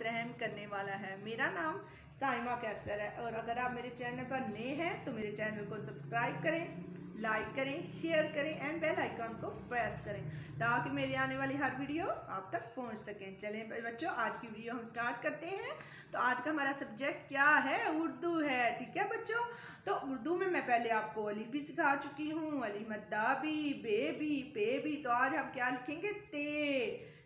निहायत रहम करने वाला है। मेरा नाम साइमा कैसर है और अगर आप मेरे चैनल पर नए हैं तो मेरे चैनल को सब्सक्राइब करें, लाइक करें, शेयर करें एंड बेल आइकॉन को प्रेस करें ताकि मेरी आने वाली हर वीडियो आप तक पहुंच सकें। चलें बच्चों, आज की वीडियो हम स्टार्ट करते हैं। तो आज का हमारा सब्जेक्ट क्या है? उर्दू है। ठीक है बच्चों, तो उर्दू में मैं पहले आपको अली भी सिखा चुकी हूँ, अली मद्दा भी, बे भी, पे भी। तो आज हम क्या लिखेंगे? ते।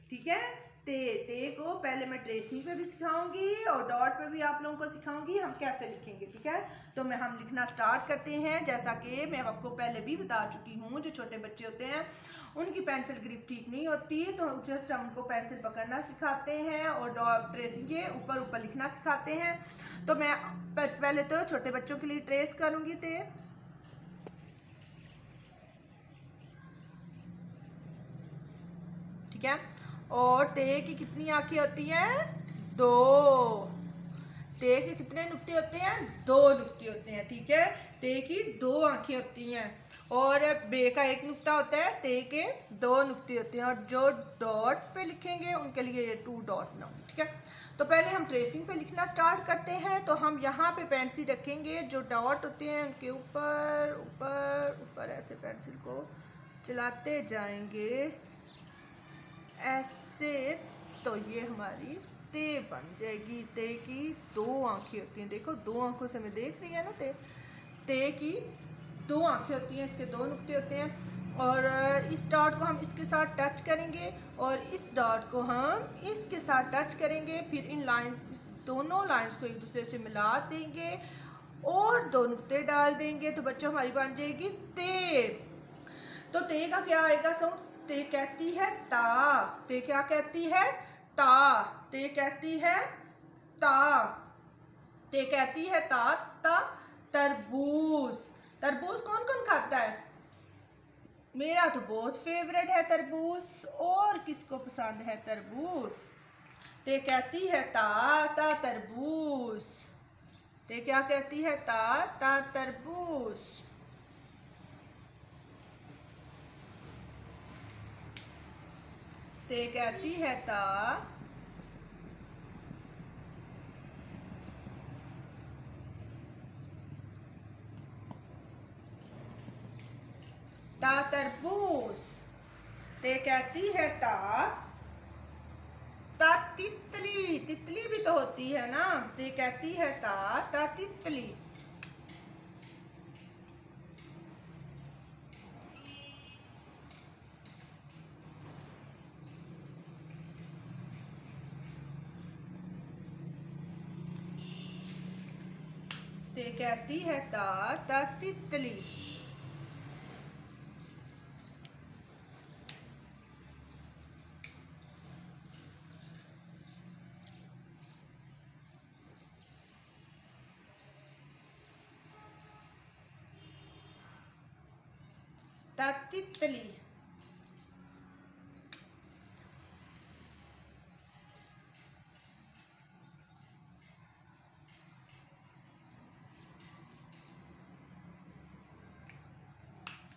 ठीक है, ते को पहले मैं ट्रेसिंग पे भी सिखाऊंगी और डॉट पे भी आप लोगों को सिखाऊंगी हम कैसे लिखेंगे। ठीक है, तो हम लिखना स्टार्ट करते हैं। जैसा कि मैं आपको पहले भी बता चुकी हूँ, जो छोटे बच्चे होते हैं उनकी पेंसिल ग्रिप ठीक नहीं होती, तो जस्ट हम उनको पेंसिल पकड़ना सिखाते हैं और डॉट ट्रेसिंग के ऊपर ऊपर लिखना सिखाते हैं। तो मैं पहले तो छोटे बच्चों के लिए ट्रेस करूंगी ते। ठीक है, और ते की कितनी आंखें होती हैं? दो। ते के कितने नुक्ते होते हैं? दो नुक्ते होते हैं। ठीक है, ते की दो आंखें होती हैं और बे का एक नुक्ता होता है, ते के दो नुक्ते होते हैं और जो डॉट पे लिखेंगे उनके लिए ये 2 डॉट ना। ठीक है, तो पहले हम ट्रेसिंग पे लिखना स्टार्ट करते हैं। तो हम यहाँ पे पेंसिल रखेंगे, जो डॉट होते हैं उनके ऊपर ऊपर ऊपर ऐसे पेंसिल को चलाते जाएंगे ऐसे। तो ये हमारी ते बन जाएगी। ते की दो आंखें होती हैं, देखो दो आंखों से मैं देख रही है ना। ते की दो आंखें होती हैं, इसके दो नुक्ते होते हैं और इस डॉट को हम इसके साथ टच करेंगे और इस डॉट को हम इसके साथ टच करेंगे। फिर इन दोनों लाइंस को एक दूसरे से मिला देंगे और दो नुक्ते डाल देंगे। तो बच्चों हमारी बन जाएगी ते। तो ते का क्या आएगा साउंड? ते कहती है ता। ते क्या कहती है? ता। ते कहती है ता। ते कहती है ता। ता तरबूज। तरबूज कौन कौन खाता है? मेरा तो बहुत फेवरेट है तरबूज। और किसको पसंद है तरबूज? ते कहती है ता। ता तरबूज। ते क्या कहती है? ता। ता तरबूज। ते कहती है ता। ता तरबूज। ते कहती है ता। ता तितली। तितली भी तो होती है ना। ते कहती है ता। ता तितली। ते कहती है ता। ता तितली। ता तितली।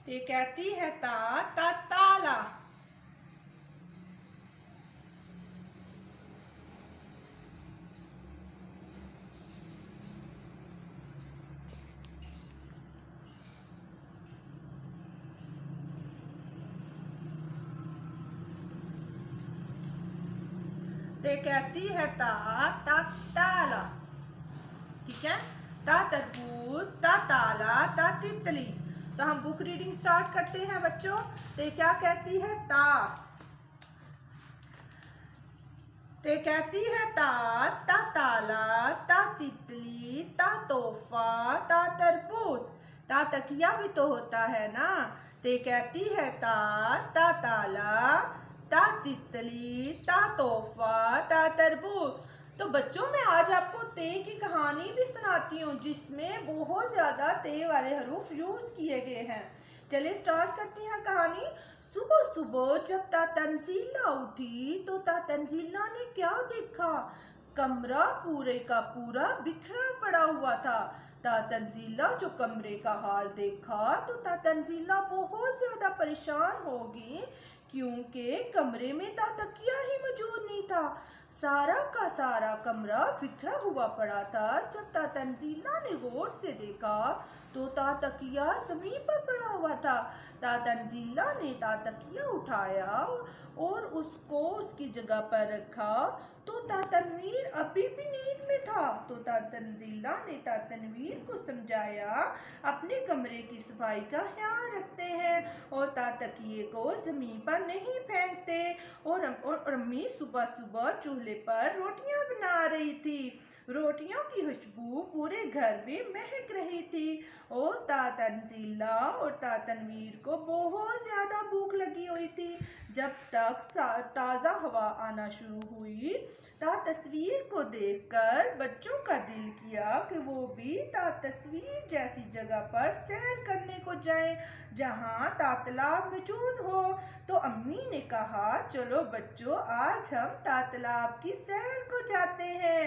ते कहती है ता। ता ताला। ते कहती है ता। ता ताला। ठीक है, ता तरबूज, ता ताला, ता तितली। तो हम बुक रीडिंग स्टार्ट करते हैं बच्चों। ते क्या कहती है? ता। ते कहती है ता। ता ताला, ता तितली, ता तोहफा, ता तरबूज। ता तकिया भी तो होता है ना। ते कहती है ता। ता ताला, ता तितली, ता तोहफा, ता तरबूज। तो बच्चों मैं आज आपको ते की कहानी भी सुनाती हूँ जिसमें बहुत ज्यादा ते वाले हरूफ यूज किए गए हैं। चलिए स्टार्ट करती हैं कहानी। सुबह सुबह जब ता तंजीला उठी तो ता तंजीला ने क्या देखा? कमरा पूरे का पूरा बिखरा पड़ा हुआ था। ता तंजीला जो कमरे का हाल देखा तो ता तंजीला बहुत ज्यादा परेशान होगी क्योंकि कमरे में ता तकिया ही मौजूद नहीं था। सारा का सारा कमरा बिखरा हुआ पड़ा था। जब ता तंजीला ने गौर से देखा तो ता तकिया जमीन पर पड़ा हुआ था। ता तंजीला ने ता तकिया उठाया और उसको उसकी जगह पर रखा तो ता तनवीर अभी भी नींद में था। तो ता तंजीला ने ता तनवीर को समझाया अपने कमरे की सफाई का ख्याल रखते हैं और ता तकिए को जमीन पर नहीं फेंकते। और अम्मी सुबह सुबह चूल्हे पर रोटियां बना रही थी। रोटियों की खुशबू पूरे घर में महक रही थी और ता तंजीला और ता तनवीर को बहुत ज़्यादा भूख लगी हुई थी। जब तक ताज़ा हवा आना शुरू हुई ता तस्वीर को देखकर बच्चों का दिल किया कि वो भी ता तस्वीर जैसी जगह पर सैर करने को जाए जहाँ तालाब मौजूद हो। तो अम्मी ने कहा चलो बच्चों आज हम तालाब की सैर को जाते हैं।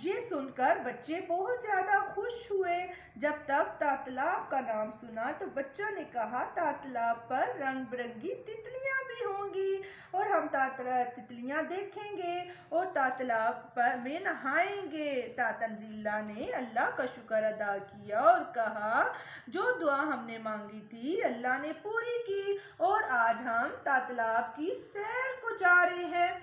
ये सुनकर बच्चे बहुत ज़्यादा खुश हुए। जब तक तालाब का नाम सुना तो बच्चों ने कहा तालाब पर रंग बिरंगी तितलियां भी होंगी और हम तितलियां देखेंगे और तालाब में नहाएंगे। ता तंजीला ने अल्लाह का शुक्र अदा किया और कहा जो दुआ हमने मांगी थी अल्लाह ने पूरी की और आज हम तालाब की सैर को जा रहे हैं।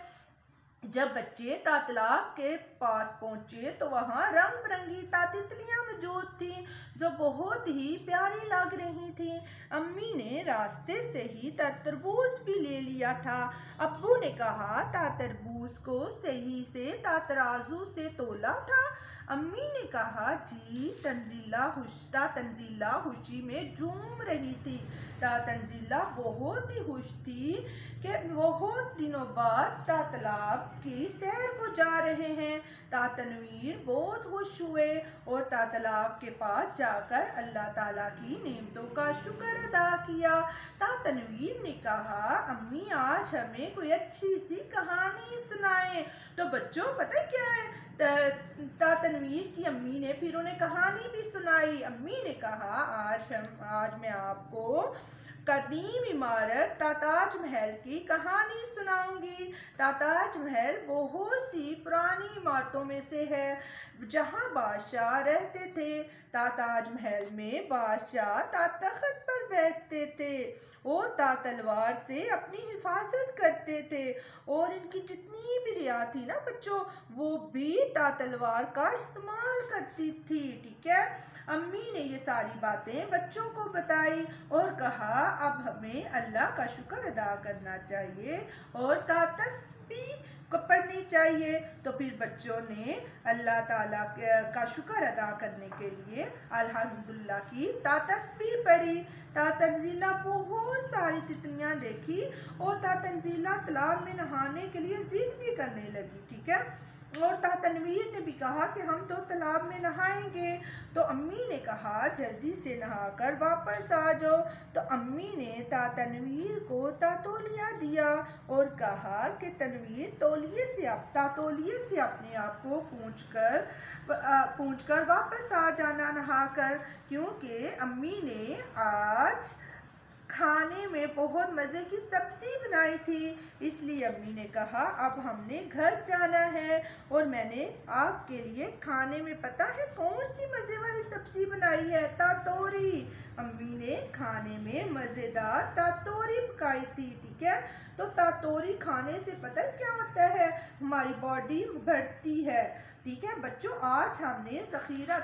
जब बच्चे तालाब के पास पहुंचे तो वहां रंग बिरंगी तितलियां मौजूद थी जो बहुत ही प्यारी लग रही थी। अम्मी ने रास्ते से ही तरबूज भी ले लिया था। अब्बू ने कहा तरबूज को सही से तराजू से तोला था। अम्मी ने कहा जी तंजीला खुशी में झूम रही थी। तंजीला बहुत ही खुश थी कि बहुत दिनों बाद तालाब की सैर को जा रहे हैं। तनवीर बहुत खुश हुए और तालाब के पास जाकर अल्लाह ताला की नेमतों का शुक्र अदा किया। तनवीर ने कहा अम्मी आज हमें कोई अच्छी सी कहानी सुनाए। तो बच्चों पता क्या है तनवीर की अम्मी ने फिर उन्हें कहानी भी सुनाई। अम्मी ने कहा आज मैं आपको कदीम इमारत ताज महल की कहानी सुनाऊंगी। ताज महल बहुत सी पुरानी इमारतों में से है जहां बादशाह रहते थे। ताज महल में बादशाह तख्त पर बैठते थे और तलवार से अपनी हिफाजत करते थे और इनकी जितनी भी रियात थी ना बच्चों वो भी तलवार का इस्तेमाल करती थी। ठीक है, अम्मी ने ये सारी बातें बच्चों को बताई और कहा अब हमें अल्लाह का शुक्र अदा करना चाहिए और तस्बीह को पढ़नी चाहिए। तो फिर बच्चों ने अल्लाह ताला का शुक्र अदा करने के लिए अल्हम्दुलिल्लाह की तस्बीह पढ़ी। तंजीला बहुत सारी तितलियां देखी और तंजीला तालाब में नहाने के लिए जिद भी करने लगी। ठीक है, और तनवीर ने भी कहा कि हम तो तालाब में नहाएंगे। तो अम्मी ने कहा जल्दी से नहाकर वापस आ जाओ। तो अम्मी ने तनवीर को तौलिया दिया और कहा कि तनवीर तौलिए से अपने आप को पूंछकर वापस आ जाना नहाकर, क्योंकि अम्मी ने आज खाने में बहुत मज़े की सब्जी बनाई थी। इसलिए अम्मी ने कहा अब हमने घर जाना है और मैंने आपके लिए खाने में पता है कौन सी मज़े वाली सब्जी बनाई है, तातोरी। अम्मी ने खाने में मज़ेदार तातोरी पकाई थी। ठीक है, तो तातोरी खाने से पता है क्या होता है, हमारी बॉडी बढ़ती है। ठीक है बच्चों, आज हमने ज़ख़ीरा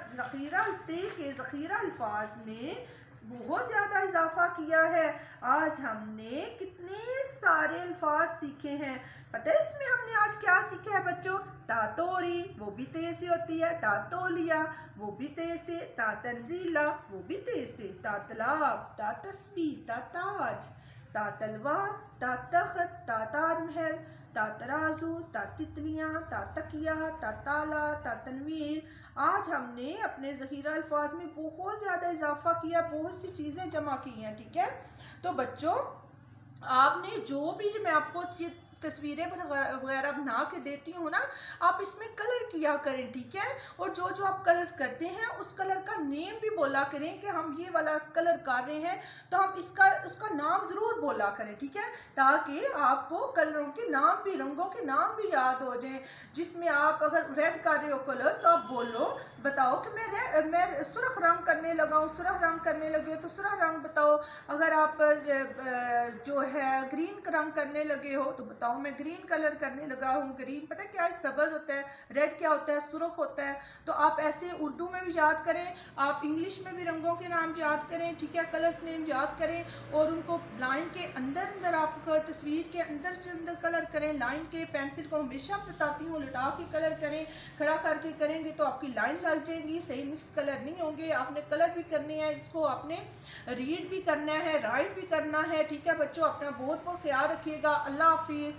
अल्फाज में बहुत ज़्यादा इजाफा किया है। आज हमने कितने सारे अल्फाज सीखे हैं। पता है इसमें हमने आज क्या सीखा है बच्चों? तातोरी वो भी तेज से होती है, तातोलिया वो भी तेज से, तंजीला वो भी तेज से, तालाब, तस्बीह, ताज, तलवार, तख्त, ताज महल, तराजू, तितलियां, तकिया, ताला, तनवीर। आज हमने अपने ज़ख़ीरा अल्फाज में बहुत ज़्यादा इजाफा किया, बहुत सी चीज़ें जमा की हैं। ठीक है, तो बच्चों आपने जो भी मैं आपको तस्वीरें वगैरह बना के देती हूँ ना, आप इसमें कलर किया करें, ठीक है। और जो जो आप कलर्स करते हैं उस कलर का नेम भी बोला करें कि हम ये वाला कलर कर रहे हैं, तो हम उसका नाम ज़रूर बोला करें, ठीक है, ताकि आपको कलरों के नाम भी, रंगों के नाम भी याद हो जाए। जिसमें आप अगर रेड कर रहे हो कलर, तो आप बोलो, बताओ कि मैं सुर्ख रंग करने लगा हूँ, सुर्ख रंग करने लगे हो तो सुर्ख रंग बताओ। अगर आप जो है ग्रीन रंग करने लगे हो तो बताओ मैं ग्रीन कलर करने लगा हूँ। ग्रीन पता है क्या है, सब्ज़ होता है, रेड क्या होता है, सुर्ख होता है। तो आप ऐसे उर्दू में भी याद करें, आप इंग्लिश में भी रंगों के नाम याद करें, ठीक है, कलर्स नेम याद करें और उनको लाइन के अंदर अंदर आप तस्वीर के अंदर से अंदर कलर करें। लाइन के पेंसिल को हमेशा बताती हूँ लटा के कलर करें, खड़ा करके करेंगे तो आपकी लाइन लग जाएगी, सही मिक्स कलर नहीं होंगे। आपने कलर भी करने हैं, इसको आपने रीड भी करना है, राइट भी करना है, ठीक है बच्चों। अपना बहुत बहुत ख्याल रखिएगा। अल्लाह हाफिज़।